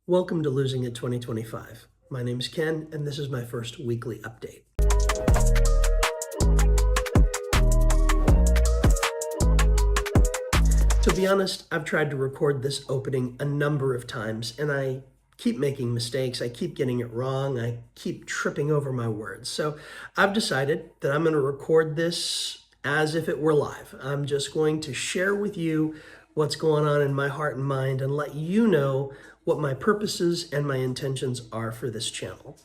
Welcome to Losing It 2025. My name is Ken, and this is my first weekly update. To be honest, I've tried to record this opening a number of times, and I keep making mistakes. I keep getting it wrong. I keep tripping over my words. So I've decided that I'm going to record this as if it were live. I'm just going to share with you what's going on in my heart and mind and let you know what my purposes and my intentions are for this channel.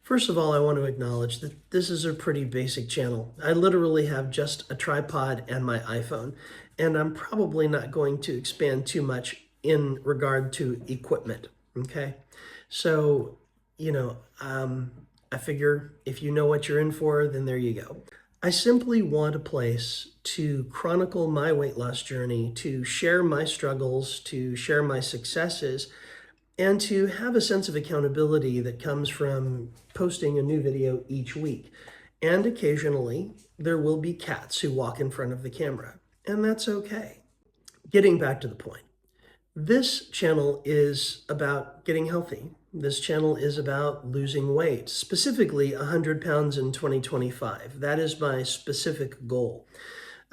First of all, I want to acknowledge that this is a pretty basic channel. I literally have just a tripod and my iPhone, and I'm probably not going to expand too much in regard to equipment, okay? So, I figure if you know what you're in for, then there you go. I simply want a place to chronicle my weight loss journey, to share my struggles, to share my successes, and to have a sense of accountability that comes from posting a new video each week. And occasionally, there will be cats who walk in front of the camera, and that's okay. Getting back to the point, this channel is about getting healthy. This channel is about losing weight, specifically 100 pounds in 2025. That is my specific goal.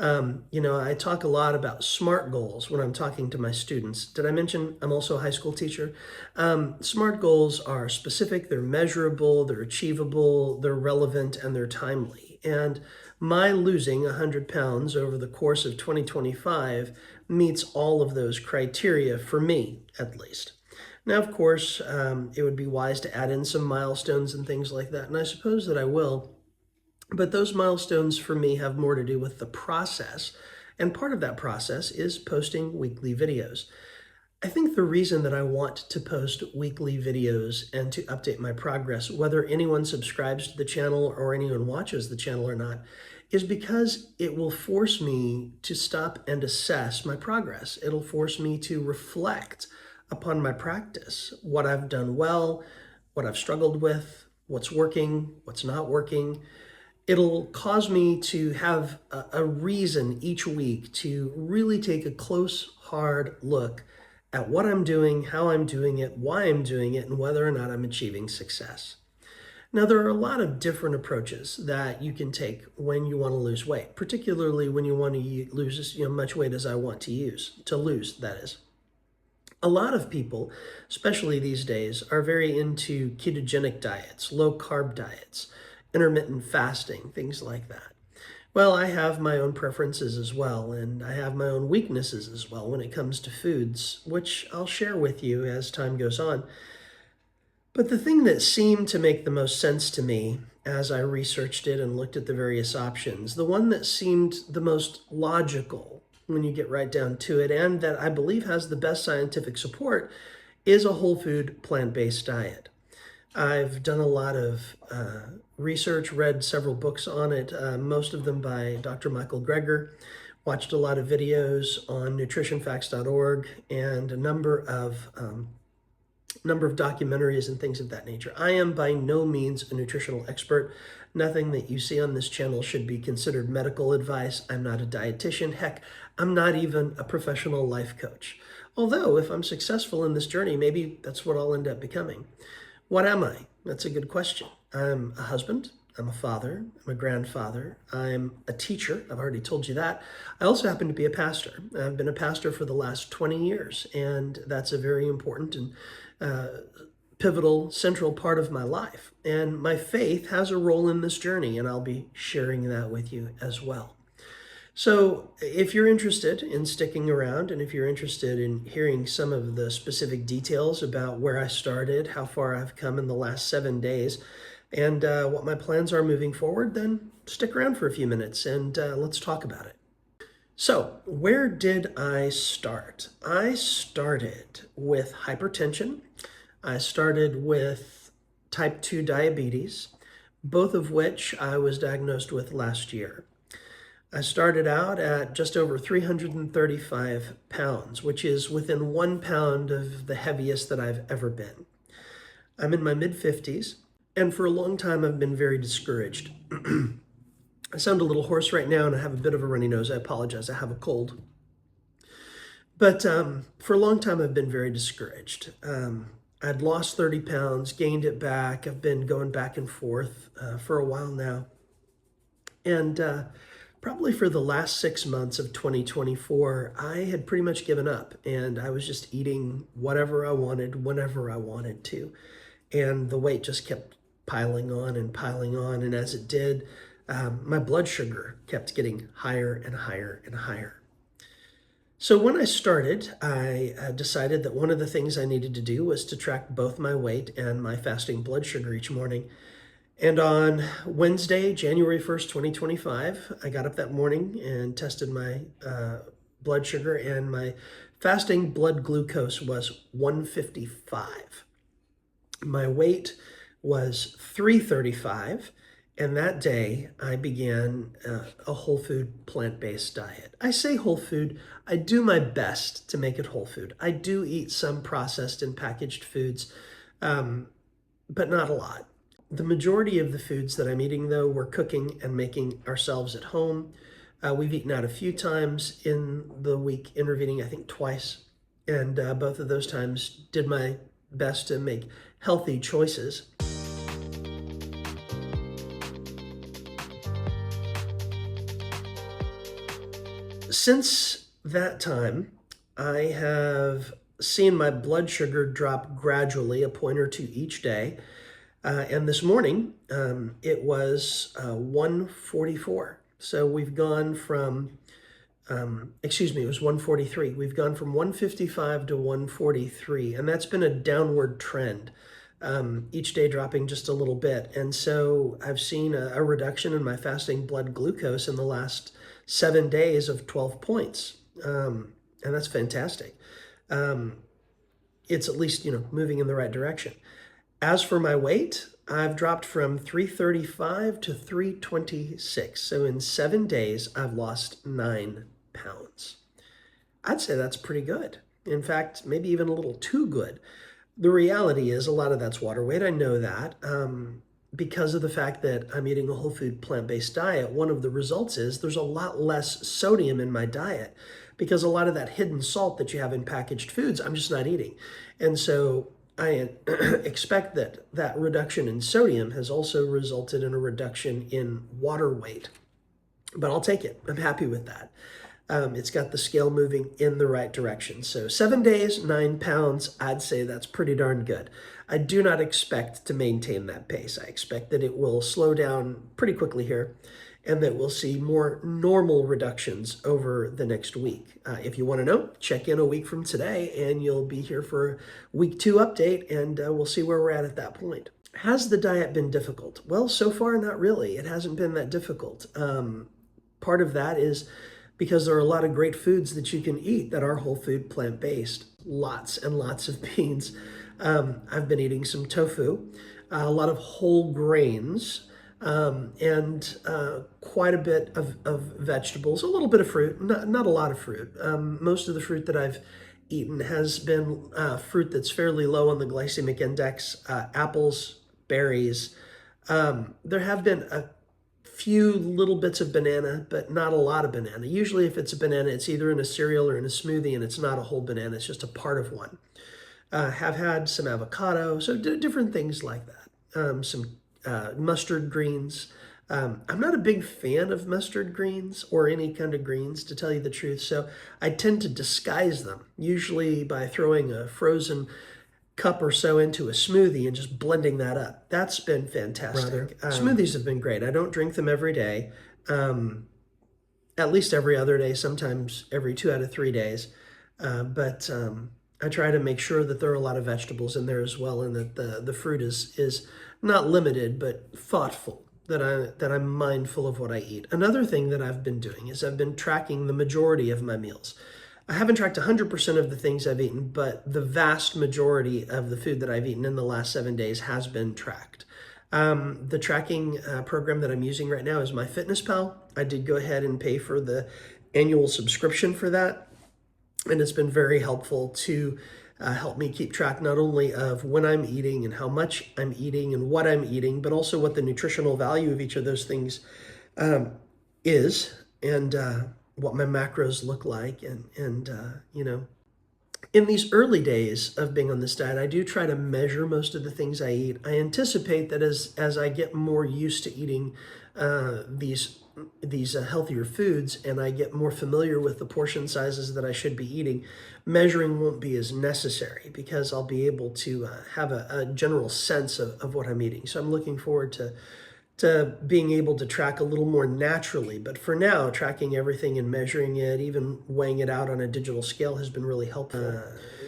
I talk a lot about SMART goals when I'm talking to my students. Did I mention I'm also a high school teacher? SMART goals are specific, they're measurable, they're achievable, they're relevant, and they're timely. And my losing 100 pounds over the course of 2025 meets all of those criteria for me, at least. Now, of course, it would be wise to add in some milestones and things like that, and I suppose that I will. But those milestones for me have more to do with the process. And part of that process is posting weekly videos. I think the reason that I want to post weekly videos and to update my progress, whether anyone subscribes to the channel or anyone watches the channel or not, is because it will force me to stop and assess my progress. It'll force me to reflect upon my practice, what I've done well, what I've struggled with, what's working, what's not working. It'll cause me to have a reason each week to really take a close, hard look at what I'm doing, how I'm doing it, why I'm doing it, and whether or not I'm achieving success. Now, there are a lot of different approaches that you can take when you want to lose weight, particularly when you want to lose as much weight as I want to lose, that is. A lot of people, especially these days, are very into ketogenic diets, low-carb diets, intermittent fasting, things like that. Well, I have my own preferences as well, and I have my own weaknesses as well when it comes to foods, which I'll share with you as time goes on. But the thing that seemed to make the most sense to me as I researched it and looked at the various options, the one that seemed the most logical when you get right down to it, and that I believe has the best scientific support, is a whole food plant-based diet. I've done a lot of research, read several books on it, most of them by Dr. Michael Greger, watched a lot of videos on nutritionfacts.org and a number of documentaries and things of that nature. I am by no means a nutritional expert. Nothing that you see on this channel should be considered medical advice. I'm not a dietitian. Heck, I'm not even a professional life coach. Although, if I'm successful in this journey, maybe that's what I'll end up becoming. What am I? That's a good question. I'm a husband, I'm a father, I'm a grandfather, I'm a teacher, I've already told you that. I also happen to be a pastor. I've been a pastor for the last 20 years, and that's a very important and pivotal, central part of my life. And my faith has a role in this journey, and I'll be sharing that with you as well. So if you're interested in sticking around, and if you're interested in hearing some of the specific details about where I started, how far I've come in the last 7 days, and what my plans are moving forward, then stick around for a few minutes and let's talk about it. So where did I start? I started with hypertension. I started with type 2 diabetes, both of which I was diagnosed with last year. I started out at just over 335 pounds, which is within 1 pound of the heaviest that I've ever been. I'm in my mid-50s, and for a long time I've been very discouraged. I sound a little hoarse right now, and I have a bit of a runny nose. I apologize, I have a cold. But for a long time I've been very discouraged. I'd lost 30 pounds, gained it back. I've been going back and forth for a while now. And probably for the last 6 months of 2024, I had pretty much given up and I was just eating whatever I wanted, whenever I wanted to. And the weight just kept piling on and piling on. And as it did, my blood sugar kept getting higher and higher and higher. So when I started, I decided that one of the things I needed to do was to track both my weight and my fasting blood sugar each morning. And on Wednesday, January 1st, 2025, I got up that morning and tested my blood sugar, and my fasting blood glucose was 155. My weight was 335. And that day, I began a whole food plant-based diet. I say whole food, I do my best to make it whole food. I do eat some processed and packaged foods, but not a lot. The majority of the foods that I'm eating, though, we're cooking and making ourselves at home. We've eaten out a few times in the week, intervening, I think, twice. And both of those times did my best to make healthy choices. Since that time, I have seen my blood sugar drop gradually, a point or two each day. And this morning, it was 144. So we've gone from, it was 143. We've gone from 155 to 143, and that's been a downward trend, each day dropping just a little bit. And so I've seen a reduction in my fasting blood glucose in the last 7 days of 12 points. And that's fantastic. It's at least, moving in the right direction. As for my weight, I've dropped from 335 to 326. So in 7 days, I've lost 9 pounds. I'd say that's pretty good. In fact, maybe even a little too good. The reality is a lot of that's water weight. I know that. Because of the fact that I'm eating a whole food plant-based diet, one of the results is there's a lot less sodium in my diet, because a lot of that hidden salt that you have in packaged foods, I'm just not eating. And so I expect that reduction in sodium has also resulted in a reduction in water weight. But I'll take it. I'm happy with that. It's got the scale moving in the right direction. So 7 days, 9 pounds, I'd say that's pretty darn good. I do not expect to maintain that pace. I expect that it will slow down pretty quickly here, and that we'll see more normal reductions over the next week. If you want to know, check in a week from today, and you'll be here for a week 2 update, and we'll see where we're at that point. Has the diet been difficult? Well, so far, not really. It hasn't been that difficult. Part of that is because there are a lot of great foods that you can eat that are whole food plant-based. Lots and lots of beans. I've been eating some tofu, a lot of whole grains, and quite a bit of vegetables, a little bit of fruit, not a lot of fruit. Most of the fruit that I've eaten has been fruit that's fairly low on the glycemic index, apples, berries. There have been a few little bits of banana, but not a lot of banana. Usually if it's a banana, it's either in a cereal or in a smoothie, and it's not a whole banana, it's just a part of one. Have had some avocado, so different things like that. Some mustard greens. I'm not a big fan of mustard greens or any kind of greens, to tell you the truth, so I tend to disguise them, usually by throwing a frozen cup or so into a smoothie and just blending that up. That's been fantastic. Smoothies have been great. I don't drink them every day, at least every other day, sometimes every 2 out of 3 days. But I try to make sure that there are a lot of vegetables in there as well, and that the fruit is not limited, but thoughtful, that I'm mindful of what I eat. Another thing that I've been doing is I've been tracking the majority of my meals. I haven't tracked 100% of the things I've eaten, but the vast majority of the food that I've eaten in the last 7 days has been tracked. The tracking program that I'm using right now is MyFitnessPal. I did go ahead and pay for the annual subscription for that, and it's been very helpful to help me keep track not only of when I'm eating and how much I'm eating and what I'm eating, but also what the nutritional value of each of those things is, and what my macros look like, and In these early days of being on this diet, I do try to measure most of the things I eat. I anticipate that as I get more used to eating these healthier foods, and I get more familiar with the portion sizes that I should be eating, measuring won't be as necessary because I'll be able to have a general sense of what I'm eating. So I'm looking forward to being able to track a little more naturally. But for now, tracking everything and measuring it, even weighing it out on a digital scale, has been really helpful.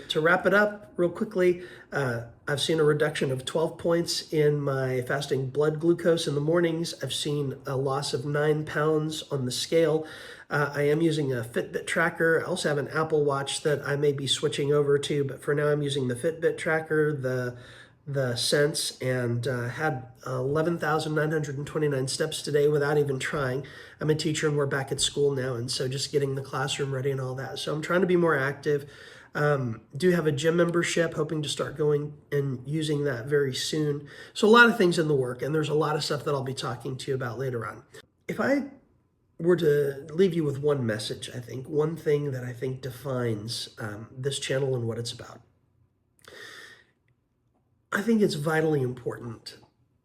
To wrap it up real quickly, I've seen a reduction of 12 points in my fasting blood glucose in the mornings. I've seen a loss of 9 pounds on the scale. I am using a Fitbit tracker. I also have an Apple Watch that I may be switching over to, but for now I'm using the Fitbit tracker, the Sense, and had 11,929 steps today without even trying. I'm a teacher and we're back at school now, and so just getting the classroom ready and all that. So I'm trying to be more active. Do have a gym membership, hoping to start going and using that very soon. So a lot of things in the work, and there's a lot of stuff that I'll be talking to you about later on. If I were to leave you with one message, I think, one thing that I think defines this channel and what it's about, I think it's vitally important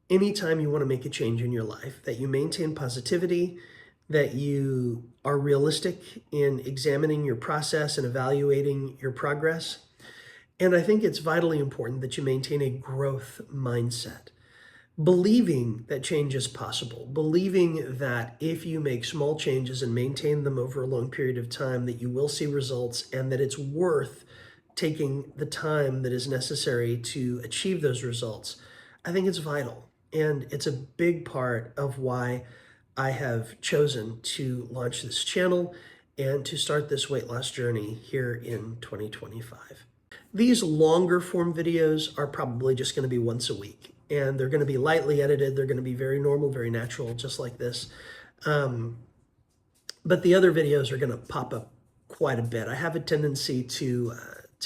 anytime you want to make a change in your life that you maintain positivity, that you are realistic in examining your process and evaluating your progress. And I think it's vitally important that you maintain a growth mindset, believing that change is possible, believing that if you make small changes and maintain them over a long period of time, that you will see results and that it's worth taking the time that is necessary to achieve those results. I think it's vital. And it's a big part of why I have chosen to launch this channel and to start this weight loss journey here in 2025. These longer form videos are probably just going to be once a week, and they're going to be lightly edited. They're going to be very normal, very natural, just like this. But the other videos are going to pop up quite a bit. I have a tendency to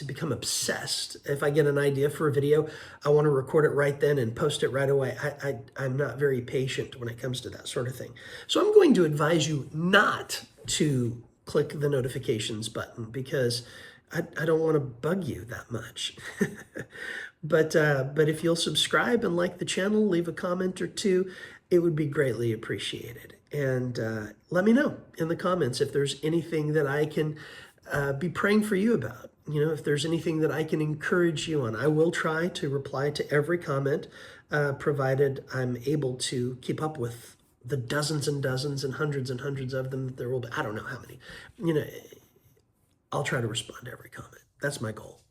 become obsessed. If I get an idea for a video, I want to record it right then and post it right away. I'm not very patient when it comes to that sort of thing. So I'm going to advise you not to click the notifications button because I don't want to bug you that much. But if you'll subscribe and like the channel, leave a comment or two, it would be greatly appreciated. And let me know in the comments if there's anything that I can be praying for you about. You know, if there's anything that I can encourage you on. I will try to reply to every comment, provided I'm able to keep up with the dozens and dozens and hundreds of them that there will be. I don't know how many. You know, I'll try to respond to every comment. That's my goal.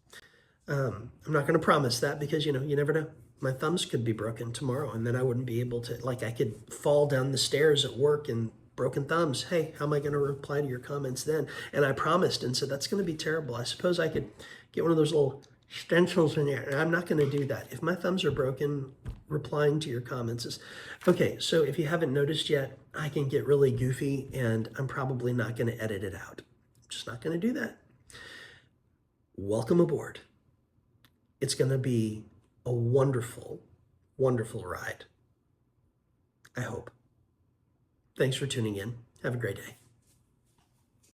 I'm not going to promise that because, you know, you never know. My thumbs could be broken tomorrow and then I wouldn't be able to, like, I could fall down the stairs at work and broken thumbs. Hey, how am I going to reply to your comments then? And I promised, and so that's going to be terrible. I suppose I could get one of those little stencils in there, and I'm not going to do that. If my thumbs are broken, replying to your comments is okay. So if you haven't noticed yet, I can get really goofy and I'm probably not going to edit it out. I'm just not going to do that. Welcome aboard. It's going to be a wonderful, wonderful ride. I hope. Thanks for tuning in. Have a great day.